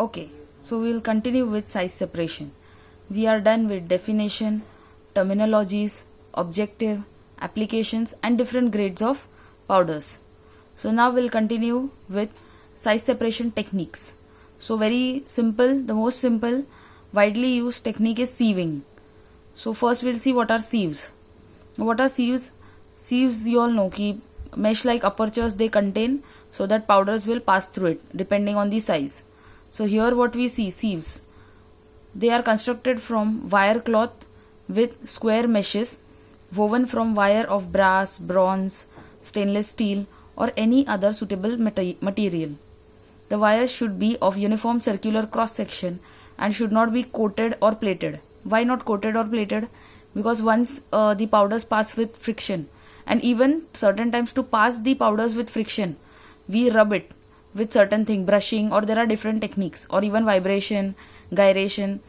Okay, so we'll continue with size separation. We are done with definition, terminologies, objective, applications, and different grades of powders. So now we'll continue with size separation techniques. So very simple, the most simple widely used technique is sieving. So first we'll see what are sieves. What are sieves? Sieves, you all know ki mesh like apertures they contain so that powders will pass through it depending on the size. So here what we see, sieves, they are constructed from wire cloth with square meshes woven from wire of brass, bronze, stainless steel or any other suitable material. The wires should be of uniform circular cross section and should not be coated or plated. Why not coated or plated? Because once the powders pass with friction, and even certain times to pass the powders with friction, we rub it with certain thing, brushing, or there are different techniques, or even vibration, gyration.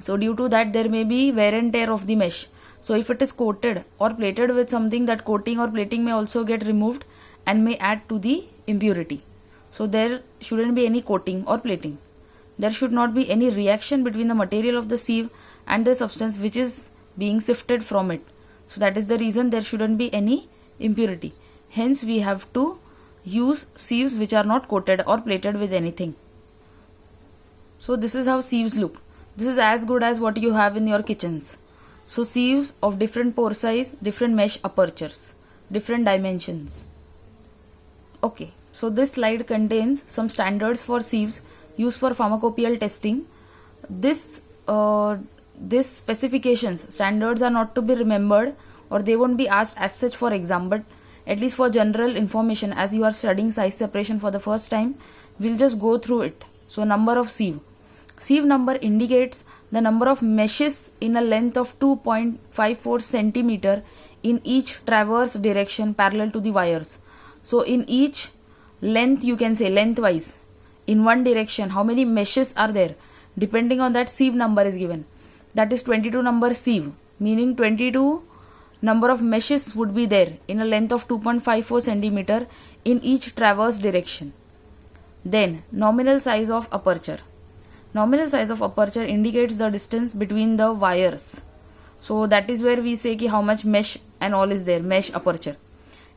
So due to that there may be wear and tear of the mesh. So if it is coated or plated with something, that coating or plating may also get removed and may add to the impurity. So there shouldn't be any coating or plating. There should not be any reaction between the material of the sieve and the substance which is being sifted from it. So that is the reason there shouldn't be any impurity. Hence we have to use sieves which are not coated or plated with anything. So this is how sieves look. This is as good as what you have in your kitchens. So sieves of different pore size, different mesh apertures, different dimensions. Okay, so this slide contains some standards for sieves used for pharmacopoeial testing. This specifications, standards are not to be remembered or they won't be asked as such for exam, but at least for general information, as you are studying size separation for the first time, we'll just go through it. So number of sieve. Sieve number indicates the number of meshes in a length of 2.54 centimeter in each transverse direction parallel to the wires. So in each length, you can say lengthwise, in one direction, how many meshes are there? Depending on that, sieve number is given. That is 22 number sieve, meaning 22 number of meshes would be there in a length of 2.54 centimeter in each transverse direction. Then nominal size of aperture. Nominal size of aperture indicates the distance between the wires. So that is where we say ki how much mesh and all is there, mesh aperture.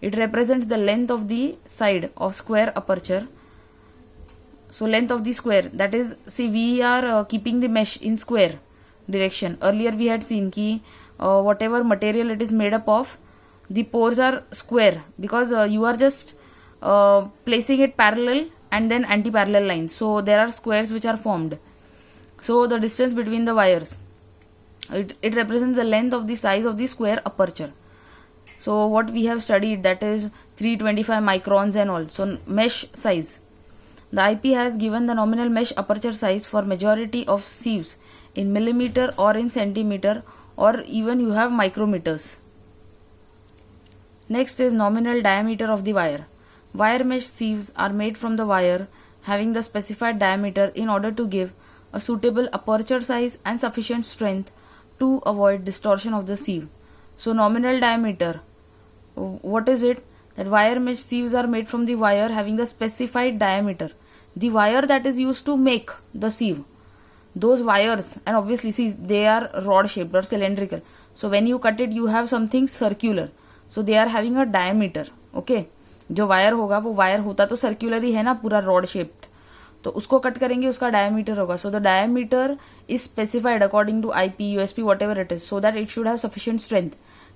It represents the length of the side of square aperture. So length of the square, that is, see, we are keeping the mesh in square direction. Earlier we had seen ki whatever material it is made up of, the pores are square because you are just placing it parallel and then anti-parallel lines. So there are squares which are formed. So the distance between the wires, it represents the length of the size of the square aperture. So what we have studied, that is 325 microns and all. So mesh size. The IP has given the nominal mesh aperture size for majority of sieves in millimeter or in centimeter, or even you have micrometers. Next is nominal diameter of the wire. Wire mesh sieves are made from the wire having the specified diameter in order to give a suitable aperture size and sufficient strength to avoid distortion of the sieve. So nominal diameter, what is it? That wire mesh sieves are made from the wire having the specified diameter. The wire that is used to make the sieve, those wires, and obviously see they are rod shaped or cylindrical. So when you cut it, you have something circular. So they are having a diameter. Okay, जो wire होगा वो wire होता तो circular ही है ना, पूरा rod shaped. तो उसको कट करेंगे, उसका डायमीटर होगा. So the diameter is specified according to IP, USP, whatever it is, so that it should have sufficient strength.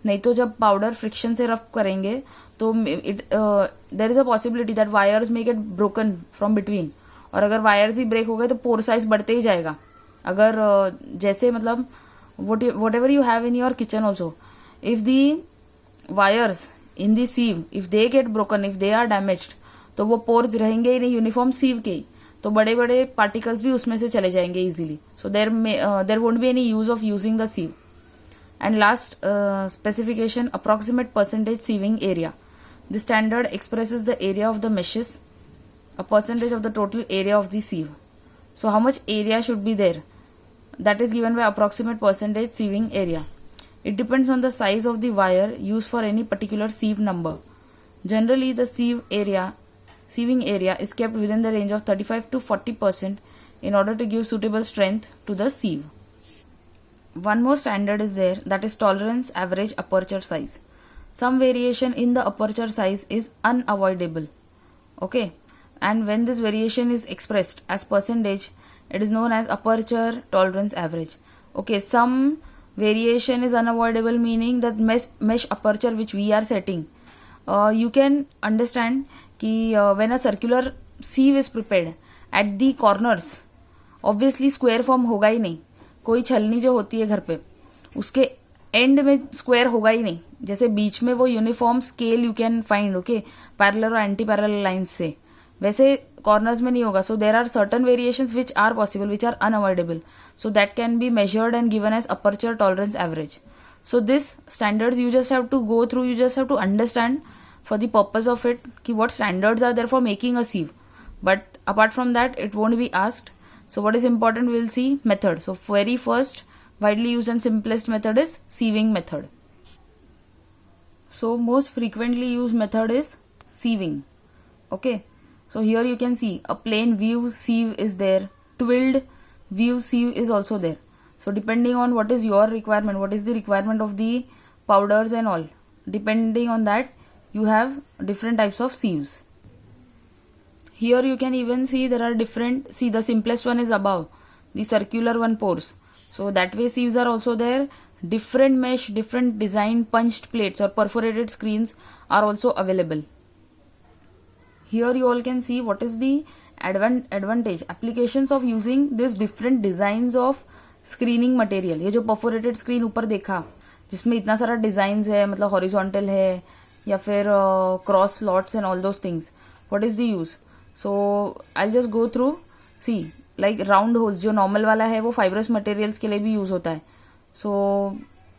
नहीं तो जब पाउडर फ्रिक्शन से रफ करेंगे तो there is a possibility that wires may get broken from between. और अगर wires ही break हो गए तो पोर साइज बढ़ते ही जाएगा. अगर जैसे मतलब whatever you have in your kitchen also, if the wires in the sieve, if they get broken, if they are damaged, तो वो पोर्स रहेंगे ही नहीं यूनिफॉर्म सीव के, तो बड़े बड़े पार्टिकल्स भी उसमें से चले जाएंगे easily. So there won't be any use of using the sieve. And last specification, approximate percentage sieving area. The standard expresses the area of the meshes, a percentage of the total area of the sieve. So how much area should be there? That is given by approximate percentage sieving area. It depends on the size of the wire used for any particular sieve number. Generally, the sieve area sieving area is kept within the range of 35 to 40% in order to give suitable strength to the sieve. One more standard is there, that is tolerance average aperture size. Some variation in the aperture size is unavoidable. Okay, and when this variation is expressed as percentage, it is known as aperture tolerance average. Okay, some variation is unavoidable, meaning that mesh aperture which we are setting. You can understand कि when a circular sieve is prepared at the corners, obviously square form होगा ही नहीं. कोई छलनी जो होती है घर पे, उसके एंड में स्क्वायर होगा ही नहीं. जैसे बीच में वो uniform scale you can find, okay, parallel और एंटी पैरेलल लाइंस से, वैसे कॉर्नर्स में नहीं होगा. So there are certain variations which are possible, which are unavoidable. So that can be measured and given as aperture tolerance average. So this standards you just have to go through, you just have to understand for the purpose of it कि what standards are there for making a sieve, but apart from that it won't be asked. So what is important, we will see method. So very first widely used and simplest method is sieving method. So most frequently used method is sieving. Okay, so here you can see a plain view sieve is there, twilled view sieve is also there. So depending on what is your requirement, what is the requirement of the powders and all, depending on that you have different types of sieves. Here you can even see there are different, see the simplest one is above, the circular one pores. So that way sieves are also there. Different mesh, different design punched plates or perforated screens are also available. Here you all can see what is the advantage, applications of using this different designs of screening material. ये जो perforated screen ऊपर देखा जिसमें इतना सारा design है, मतलब horizontal है या फिर cross slots and all those things, what is the use. So I just go through. See like round holes जो नॉर्मल वाला है वो फाइब्रस मटेरियल्स के लिए भी यूज होता है. So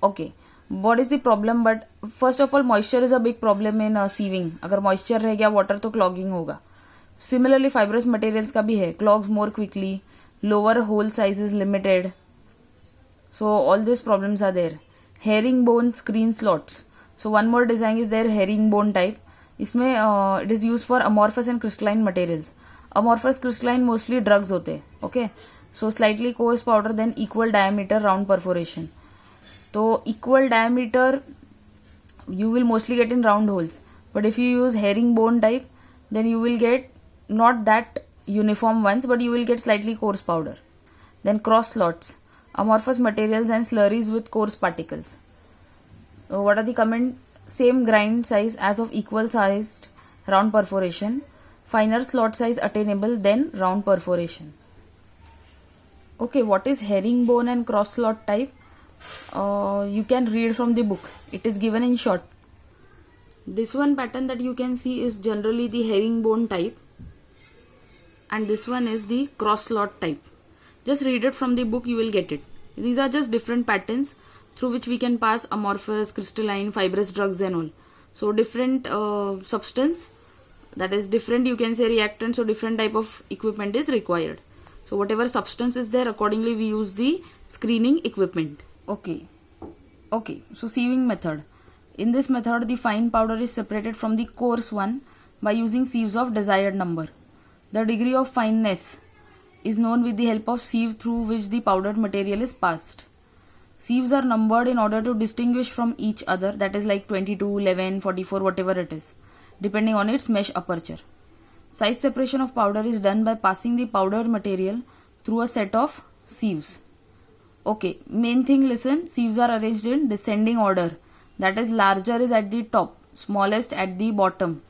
okay, what is the problem, but first of all moisture is a big problem in sieving. अगर मॉइस्चर रह गया वाटर तो क्लॉगिंग होगा. सिमिलरली फाइब्रस मटेरियल्स का भी है, clogs more quickly, lower hole size is limited. So all this problems are there. Herring bone screen slots. So one more design is there, herringbone type. इसमें it is used for amorphous and crystalline materials. Amorphous crystalline mostly drugs होते हैं. Okay, so slightly coarse powder then equal diameter round perforation. तो equal diameter you will mostly get in round holes, but if you use herringbone type then you will get not that uniform ones, but you will get slightly coarse powder. Then cross slots, amorphous materials and slurries with coarse particles. So what are the comment? Same grind size as of equal sized round perforation, finer slot size attainable than round perforation. Okay, what is herringbone and cross slot type? You can read from the book, it is given in short. This one pattern that you can see is generally the herringbone type, and this one is the cross slot type. Just read it from the book, you will get it. These are just different patterns through which we can pass amorphous, crystalline, fibrous drugs and all. So different substance, that is different, you can say reactant, so different type of equipment is required. So whatever substance is there, accordingly we use the screening equipment. Okay, so sieving method. In this method the fine powder is separated from the coarse one by using sieves of desired number. The degree of fineness is known with the help of sieve through which the powdered material is passed. Sieves are numbered in order to distinguish from each other, that is like 22, 11, 44, whatever it is, depending on its mesh aperture. Size separation of powder is done by passing the powdered material through a set of sieves. Okay, main thing, listen, sieves are arranged in descending order, that is larger is at the top, smallest at the bottom.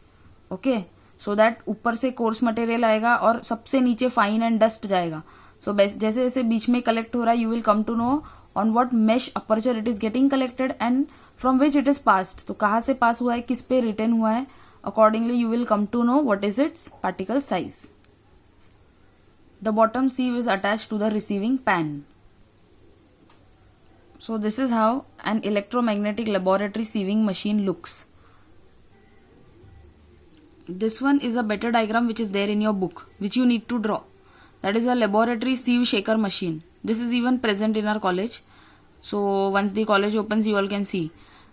Okay, so that ऊपर से coarse material आएगा और सबसे नीचे fine and dust जाएगा. So जैसे जैसे बीच में collect हो रहा है, you will come to know on what mesh aperture it is getting collected and from which it is passed. तो कहाँ से pass हुआ है, किस पे return हुआ है, accordingly you will come to know what is its particle size. The bottom sieve is attached to the receiving pan. So this is how an electromagnetic laboratory sieving machine looks. This one is a better diagram which is there in your book, which you need to draw. That is a laboratory sieve shaker machine. This is even present in our college. So once the college opens, you all can see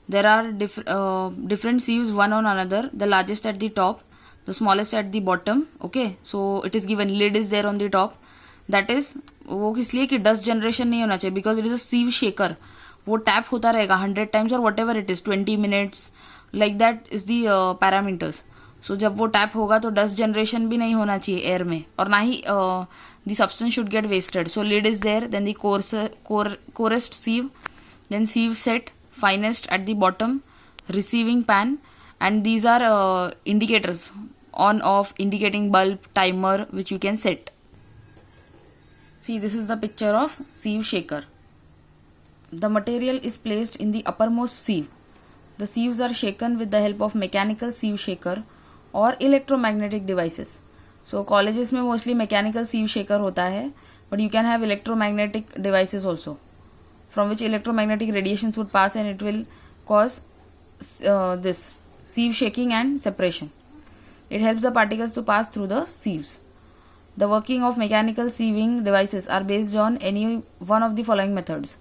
there are different sieves one on another. The largest at the top, the smallest at the bottom. Okay, so it is given lid is there on the top. That is वो इसलिए कि dust generation नहीं होना चाहिए, because it is a sieve shaker. वो tap होता रहेगा 100 times or whatever it is, 20 minutes, like that is the parameters. So जब वो tap होगा तो dust generation भी नहीं होना चाहिए air में, और ना ही the substance should get wasted. So lid is there, then the coarsest sieve, then sieve set, finest at the bottom, receiving pan, and these are indicators, on off, indicating bulb, timer, which you can set. See, this is the picture of sieve shaker. The material is placed in the uppermost sieve. The sieves are shaken with the help of mechanical sieve shaker or electromagnetic devices. So colleges में mostly mechanical sieve shaker होता है, but you can have electromagnetic devices also, from which electromagnetic radiations would pass and it will cause this sieve shaking and separation. It helps the particles to pass through the sieves. The working of mechanical sieving devices are based on any one of the following methods.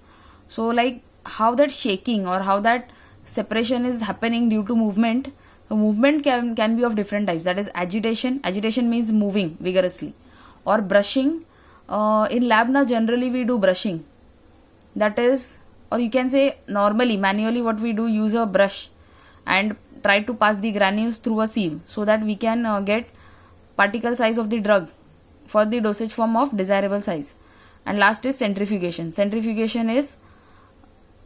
So like how that shaking or how that separation is happening due to movement. The movement can be of different types. That is agitation. Agitation means moving vigorously. Or brushing. In lab na generally we do brushing. That is, or you can say normally, manually what we do, use a brush and try to pass the granules through a sieve so that we can get particle size of the drug for the dosage form of desirable size. And last is centrifugation. Centrifugation is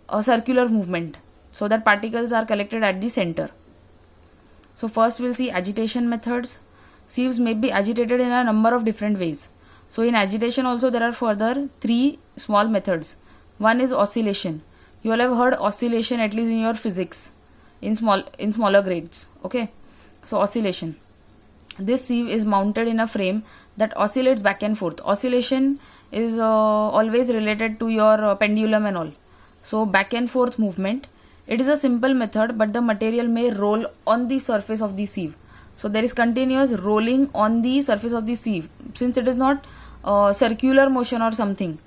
a circular movement so that particles are collected at the center. So first we'll see agitation methods. Sieves may be agitated in a number of different ways. So in agitation also there are further 3 small methods. One is oscillation. You all have heard oscillation at least in your physics in smaller grades. Okay, so oscillation. This sieve is mounted in a frame that oscillates back and forth. Oscillation is always related to your pendulum and all. So back and forth movement. It is a simple method, but the material may roll on the surface of the sieve. So there is continuous rolling on the surface of the sieve, since it is not circular motion or something.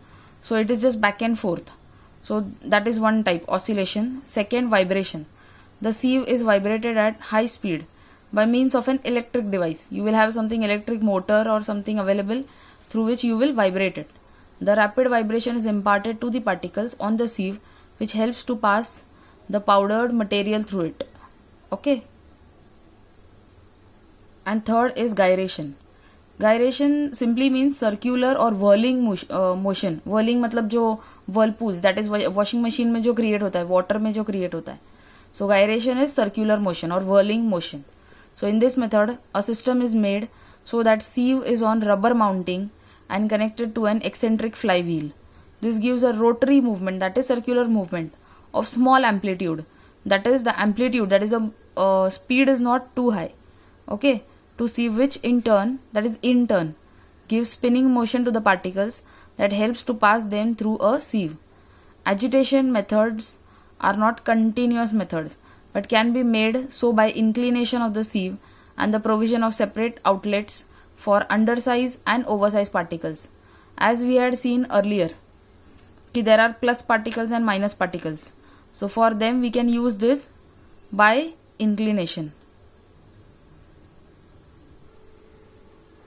So it is just back and forth. So that is one type, oscillation. Second, vibration. The sieve is vibrated at high speed by means of an electric device. You will have something electric motor or something available through which you will vibrate it. The rapid vibration is imparted to the particles on the sieve, which helps to pass the powdered material through it. Okay. And third is gyration. Gyration simply means circular or whirling motion. Whirling मतलब जो whirlpools, that is washing machine में जो create होता है, water में जो create होता है. So gyration is circular motion or whirling motion. So in this method, a system is made so that sieve is on rubber mounting and connected to an eccentric flywheel. This gives a rotary movement, that is circular movement, of small amplitude. That is the amplitude, that is a speed is not too high. Okay, to sieve, which in turn gives spinning motion to the particles that helps to pass them through a sieve. Agitation methods are not continuous methods, but can be made so by inclination of the sieve and the provision of separate outlets for undersize and oversize particles. As we had seen earlier, there are plus particles and minus particles. So for them we can use this by inclination.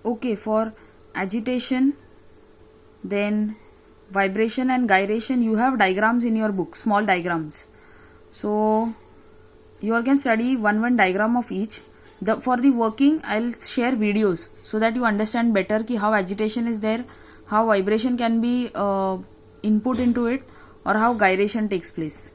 Okay, for agitation, then vibration and gyration, you have diagrams in your book, small diagrams. So you all can study one diagram of each. For the working, I'll share videos so that you understand better ki how agitation is there, how vibration can be input into it, or how gyration takes place.